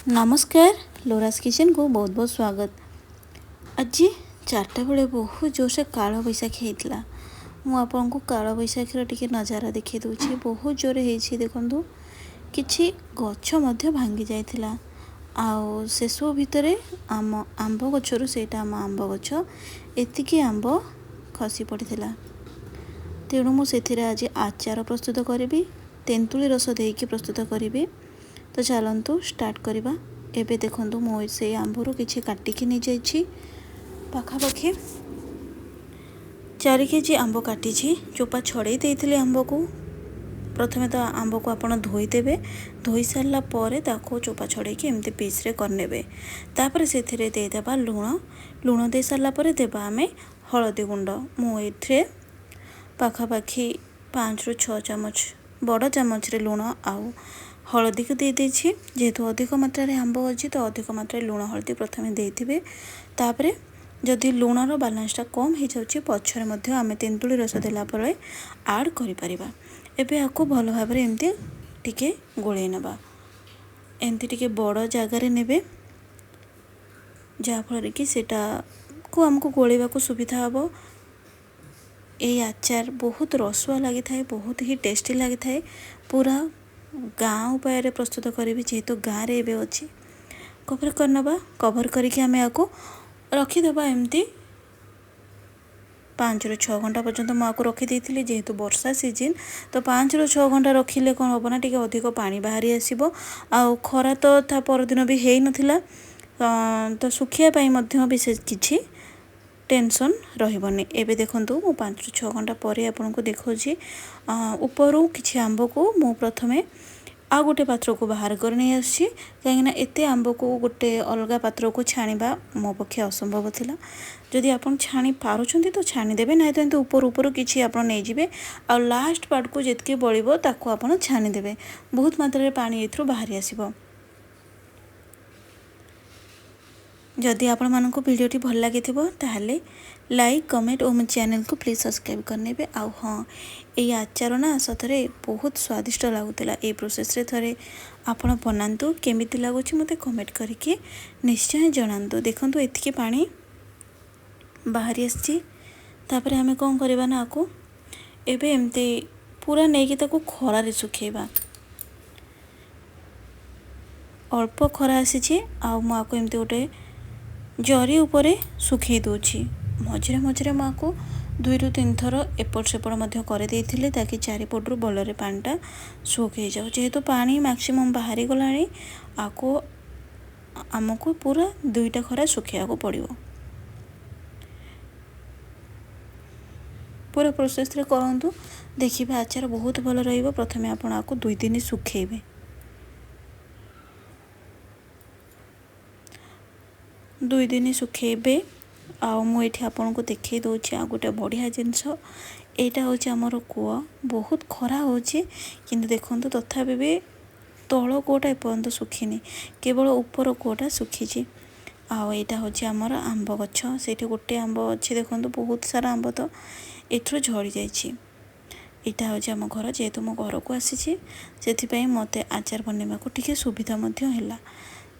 नमस्कार लोरास किचन को बहुत बहुत स्वागत। आज 4टा बेले बहुत जोर से काल बैशाखी होता। मुझे काल बैशाखीर टिके नजारा देखी दूची। बहुत जोर हो देखु किछि गछ मध्य भांगी जाइथिला। आउ सेसु भितरे आम आंब गछरु सेटा आम आंब गछ एतिकी आंब खसी पड़िथिला। तेणु मु सेथिरे आज आचार प्रस्तुत करी, तेंतुली रस देकी प्रस्तुत करी। तो चलतु स्टार्ट करवा। एबे देखंतु मो से आंबरू किछि काटिकी नहीं जाइछि। पाखापाखि 4 केजी आंब काटी चोपा छड़े देइथिले आंब को। प्रथमे तो आंब को आपण धोईदेवे। धोई सारा पर ताको चोपा छड़े कि एमती पीस रे करनेबे। तापर सेथिरे देदेबा लुण दे सारा पर देबा आमे हळदी गुंड। मो एथरे पाखापाखि 5 ରୁ 6 चामच बड़ चामच रे लुण आउ हलदी को दे देछि। जेहेतु अधिक मात्रा रे आंब अछि तो अधिक मात्रा रे लुण हलदी प्रथमे देथिबे। तापरे जदि लुणर बालांसटा कम हो जाउछि पछरे मध्ये आमे तेंतुली रस देला परे ऐड करि परिबा। एबे आको भलो भाबरे एमती टिके गोळेइ नबा। एमती टिके बड़ जागा रे नेबे जा फल कि सेटा को हमको गोळेबा को सुविधा हबो। ए आचार बहुत रसुआ लगी थाए, बहुत ही टेस्टी लगी थाए। पूरा गाँव उपाय प्रस्तुत करी जेहेतु गाँव रे एबे अछि। कवर करनबा। कवर करके आमे आको रखीदेबा एमती 5 ରୁ 6 घंटा पर्यंत मु आको रखी देइथिली। जेहेतु वर्षा सीजन तो 5 ରୁ 6 घंटा रखिले कोन होबना टिके अधिक पानी बाहरी आसीबो। आ खरा तो था परदिन भी हेई नथिला तो सुखिया पई मध्य विशेष किछि टेंशन रहिबनी। एबे देखंतु मु 5 ରୁ 6 घंटा परे आपन को देखौछि। ऊपरु किछि आंब को मु प्रथमे आ गोटे पात्र को बाहर कर नहीं आसी। कहीं एते आंब को गोटे अलग पात्र को छाणीबा मो पक्षे असंभव थिला। जदि आपन छाणी पारुछंती तो छाणी देबे, नहीं तो एंते ऊपर ऊपर किछि आपन नै जिवे। आ लास्ट पार्ट को जेतके बळिबो ताको आपन छाणी देबे। बहुत मात्रा रे पानी एथरो बाहरी आसीबो। जदि आपण मानको वीडियोटी भल लागिथिबो ताहले लाइक कमेंट और मो चैनल को प्लीज सब्सक्राइब करनेबे। आउ हाँ ये आचार ना सतरे बहुत स्वादिष्ट लागुतला। ए प्रोसेस रे थरे आपण बनांतु केमिति लागुछि मते कमेंट करके निश्चय जणांतु। देखंतु एतिके पानी बाहरी आछि। तापर हमें कोन करबा ना आको एबे एमते पूरा नेकी ताको खरा रे सुखेबा। अल्प खरा आसी आ मु आको एमते गोटे जरी उपरे सुखई दोछि। मझिरे मझिरे मु आको 2 ରୁ 3 थर एपट सेपट मध्य करे देइथिले ताकि चारिपटरू भलरे पानीटा सोक हो जाओ। जेहेतु पानी मैक्सिमम बाहरी गलाणी आको आमको पूरा 2टा खरा सुखिया को पड़िबो। पूरा प्रोसेस रे करंतु देखिबा आचार बहुत भल रहिबो। प्रथमे आपण आको 2 दिन सुखेइबे। 2 दिन सुखेइबे। आउ मु एठी आपन को देखै दोछि आ गोटे बढ़िया जिंस। एटा होछि हमर कुआ बहुत खरा होछि किंतु देखंतु तथापि भी तळ कोटा एपर्यंत सुखिनी, केवल ऊपर कोटा सुखिछि। आउ एटा होछि हमर आंब गछ। सेठी गोटे आंब अछि देखंतु बहुत सारा आंब तो एथरो झड़ी जाइछि। एटा होछि हम घर। जेहेतु मो घर को आसीछि सेथि पई मते आचार बनेबा को टिके सुविधा मध्य हैला।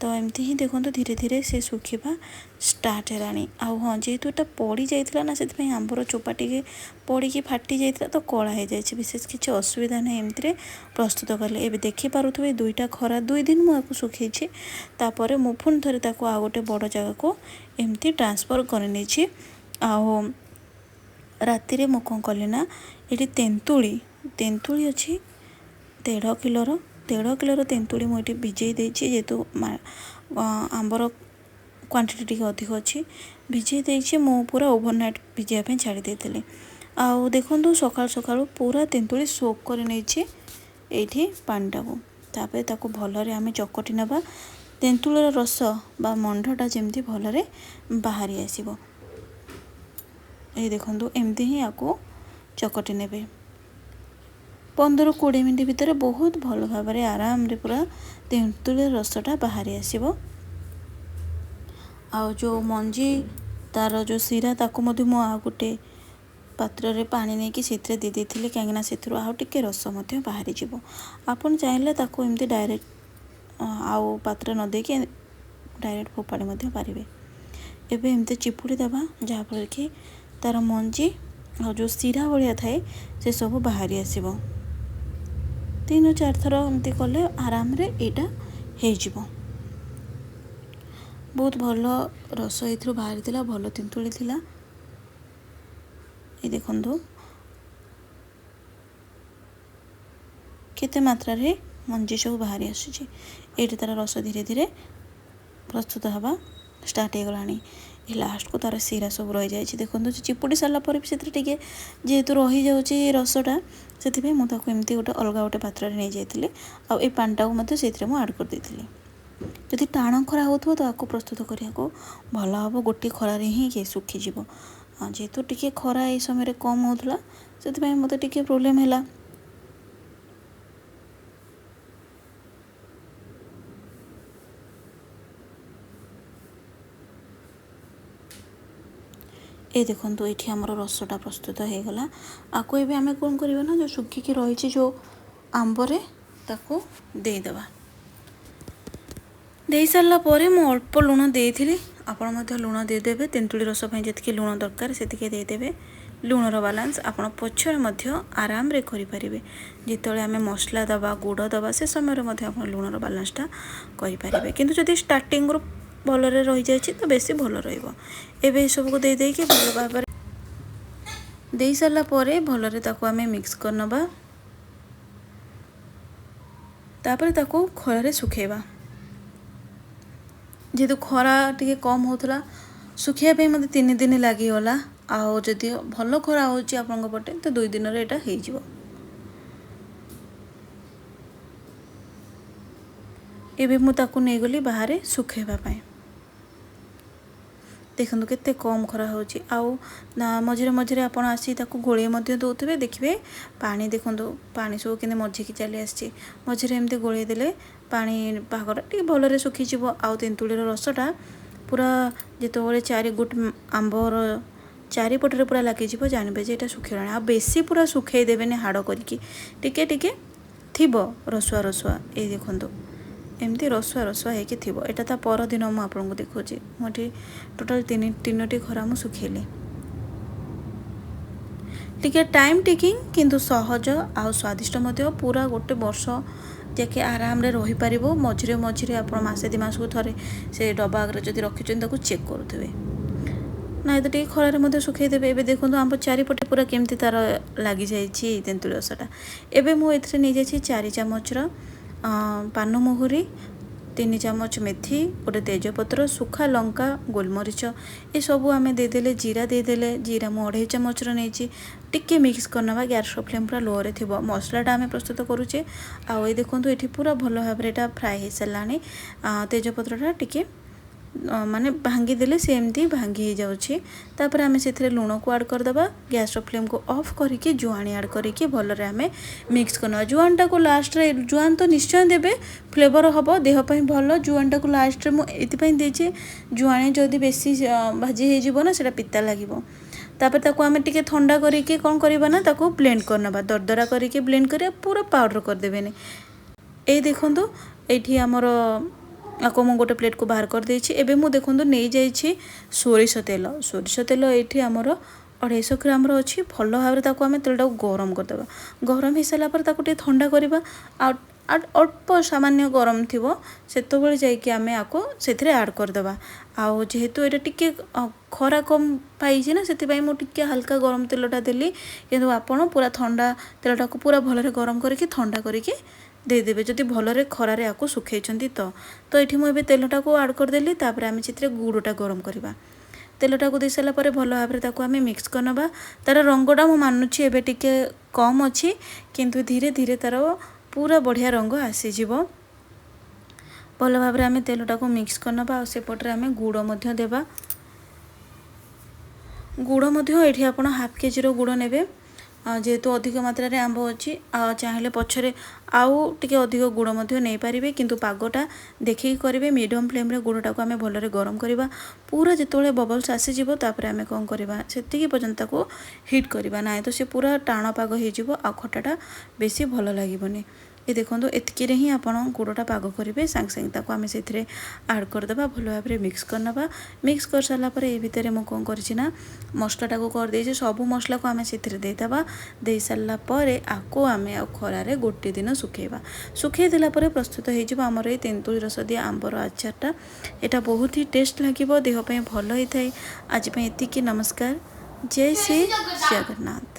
तो एमती ही देखो धीरे धीरे से सुखिबा स्टार्ट हेलानी। आउ हाँ जेहेतु एटा पड़ी जाइथिला ना सेति पई आंबर चोपा टिके पड़ी की फाटी जाइथिला तो कळा हे जाइछि। विशेष किछि असुविधा नै एमती रे प्रस्तुत करले। एबे देखि पारुथबे 2टा खरा 2 दिन मु आको सुखैछि। तापरे मु पुन थरे ताको आ गोटे बड़ जगह को एमती ट्रांसफर करने छी। आउ राति रे मु कोन कले ना एठी तेंतुली अछि 1.5 किलो तेंतुली मु एठी भिजै देछि। जेतु आंबर क्वांटिटी टिके अधिक अछि भिजै देछि। मु पूरा ओवरनाइट भिजिया पे छाड़ी देथिले। आउ देखंतु सकाळ सकाळ पूरा तेंतुली सोक कर नेछि एठी पानीटा को। तापरे ताको भलरे आमे चकटी नबा। तेंतुलर रस बा मंडटा जेमती भलरे बाहरी आसीबो। ए देखंतु एमती ही आको चकटी नेबे। 15-20 मिनिट भितर बहुत भल भाबरे आराम रे पूरा तेंतुली रसटा बाहरी आसीबो। आउ जो मंजी तार जो सिरा ताको मधु मु आ गोटे पात्र रे पानी नै कि सेथरे दे देथिले काहेकि ना सेथरो आ टिके रस मध्य बाहरी जिवो। आपन चाहिले ताको एमती डायरेक्ट आउ पात्र न देके डायरेक्ट फोपाड़ी मध्य पारिबे। एबे एमती चिपुड़ी देबा जहाँफल कि तार मंजी और जो सीरा भाया थाए से सब बाहरी आसब। 3-4 थर एमती कले आराम रे एटा हो बहुत भल रस ए बाहरी भल तिंतुली थिला। ये देखो केते मात्रा रे मंजी सब बाहरी आसुची। एठी तार रस धीरे धीरे प्रस्तुत हवा स्टार्ट हो गलानी। ये लास्ट को तार सीरा सब रही जाए देखो चिपुड़ी सारा पर भी से जेहेतु रही जाऊँगी रसटा से मुझे एमती गोटे अलग गोटे पात्र नहीं जाइए आ पानीटा को से आड कर देती। जदि टाण खरा हो तो आपको प्रस्तुत करने को भल हम गोटे खरार ही सुखीज जेहेतु टी खरा ये समय कम होता से मत टे प्रोब्लेम है। ये देखो ये आमर रसटा प्रस्तुत हो गला। आपको ये आम कौन करवा ना जो सुखिकी रही जो आंबरे ताको देदेबा। दे सारा पर मु अल्प लुण देती आपण लुण देदेवे तेंतुली रस जी लुण दरकार से देदेवे। लुणर बालांस आपण पछर आराम रे करें जिते आम मसला दबा गुड़ दबा से समय लुणर बालांसटा करें किंतु जदि स्टार्टिंग भल रही जाए तो बेसी भल रही सबको दे देके भल भाव दे सारा पर भलरे ताको आमे मिक्स करनबा। तापर ताको खरारे सुखेबा जेहेतु खरा टी कम होता सुखिया पे मत 3 दिन लगिगला। आओ जदि भल खरा होची आपन पटे तो 2 दिन रे एटा हो जिवो। एबे मु ताको नै गली बाहर सुखेबा पाए। देखो केते कम खरा होची आउ मझे मझे आपड़ आसी गोले दौथे देखिए पानी देखो पानी सब कि मझिकी चली आसी मझे एमती गोले देले पानी पागटा टी भलरे सुखीज। आउ तेंतुलीर रसटा पूरा जिते 4 गुट आंबर चारिपटे पूरा लगे जानवे जे सुखीला। आ बेसी पूरा सुखे देवेनि हाड़ करके टिके टिके थिबो रसुआ रसुआ। ये देखो एमती रसुआ रसुआ होगी थी। यहाँ ता परदिन मुझे देखुची मुझे टोटाल 3टी खरा मु सुखेली। टिके टाइम टेकिंग किंतु सहज आ स्वादिष्ट पूरा गोटे वर्ष जाके आराम रे रही पारिबो। मझिरे मझिरे आप मसे 2 मास को थरे से डब्बा आगे जब रखिंट चेक करुवे ना तो टे खरारे सुखे देवे। एबे देखो आम चारिपटे पूरा केमती तार लगी जाइए तेंतुली रसटा। एबे मु एथिरे नहीं जाइए 4 चामच पान मुहुरी 3 चामच मेथी गोटे तेजपत्र सुखा लंका गोलमरीच ये सब आम देदेले जीरा देदेले जीरा मु 2.5 चामच नहीं टिके मिक्स करना। गैस फ्लेम पूरा लो रे थिबो मसलाटा आम प्रस्तुत करुचे। आउ ये देखो ये पूरा भल भाव फ्राए हो सारानी। तेजपत्रटा टिके माने भांगी देले से एमती भांगी हो जाउछि। तापर आमे सेथरे लूण को ऐड कर दबा। गैस फ्लेम को ऑफ करके जुआणी ऐड करके भलरे आमे मिक्स करना। जुआणटा को लास्ट रे जुआन तो निश्चय देबे फ्लेवर हबो देह पई भल। जुआणटा को लास्ट रे मु एति पई देछि जुआणी जदी बेसी भाजी हे जिवो ना सेटा पिता लागिवो। तापर ताको आमे टिके ठंडा करके कोन करबा ना ताको ब्लेंड करनबा दरदरा करके ब्लेंड करे पूरा पाउडर कर देबेनी। ए देखंतु एठी हमर आपको मु गोटे प्लेट को बाहर कर देछि। एबे मु देखंतु नै जाइछि सोरिष तेल। सोरिष तेल एठी हमर 250 ग्राम रो अछि। भल भाव ताको आमे तेलटा गरम कर देबा। गरम हे साला पर ताको टे ठंडा करबा। अल्प सामान्य गरम थिबो सेतो बेले जाई कि आमे आको सेथरे ऐड कर देबा। आउ जेहेतु एटा टिके खरा कम पाइछि ना सेति पई मु टिके हल्का गरम तेलटा देली किंतु आपण पूरा ठंडा तेलटा को पूरा भलरे गरम करके ठंडा करके देदेवे जदि भलरे खरारे आको सुखेइछंती तो एठी मु एबे तेलटा को ऐड कर देली। तापर आमे चित्रे गुड़टा गरम करबा। तेलटा को दे साला परे भल भाव ताको आमे मिक्स करनबा। तार रंगटा मु मानुछि एबे टिके कम अछि किंतु धीरे धीरे तार पूरा बढ़िया रंग आसी जिवो। भल भाव आमे तेलटा को मिक्स करनबा। आ सेपटरे आमे गुड़ मध्य देबा। गुड़ मध्य एठी आपण हाफ केजी रो गुड़ नेबे जेहेतु अधिक मात्रा रे आंब अच्छी चाहिए पछरे आउ टिके अधिक गुड़ मध्य नहीं पारिबे किंतु पागटा देखिक करेंगे। मीडियम फ्लेम रे गुड़टा को आमे भलरे गरम करबा। पूरा जितोले बबल्स आसी जिवो तापर आमे कोन करबा सेतिकी पर्यंत ताको हिट करबा ना तो से पूरा टाण पाग हो जिवो आ खटाटा बेसी भल लागिबोनी। ये देखो एतकी ही आप गुड़टा पाग करेंगे सांगे सांगे आम से आड करदे भल भाव में मिक्स करना मिक्स कर सारापर ये भितर मुझे कौन करना मसलाटा को करदे सब मसला को आम से देदेबा दे सारापर आपको आम खरारे गोटे दिन सुखेबा सुखे देलापर प्रस्तुत होमर ये तेंतुली रस दिया आंबर आचारटा यहाँ बहुत ही टेस्ट लगे देहपाई भल होता है। आज एतिकी नमस्कार। जय श्री जगन्नाथ।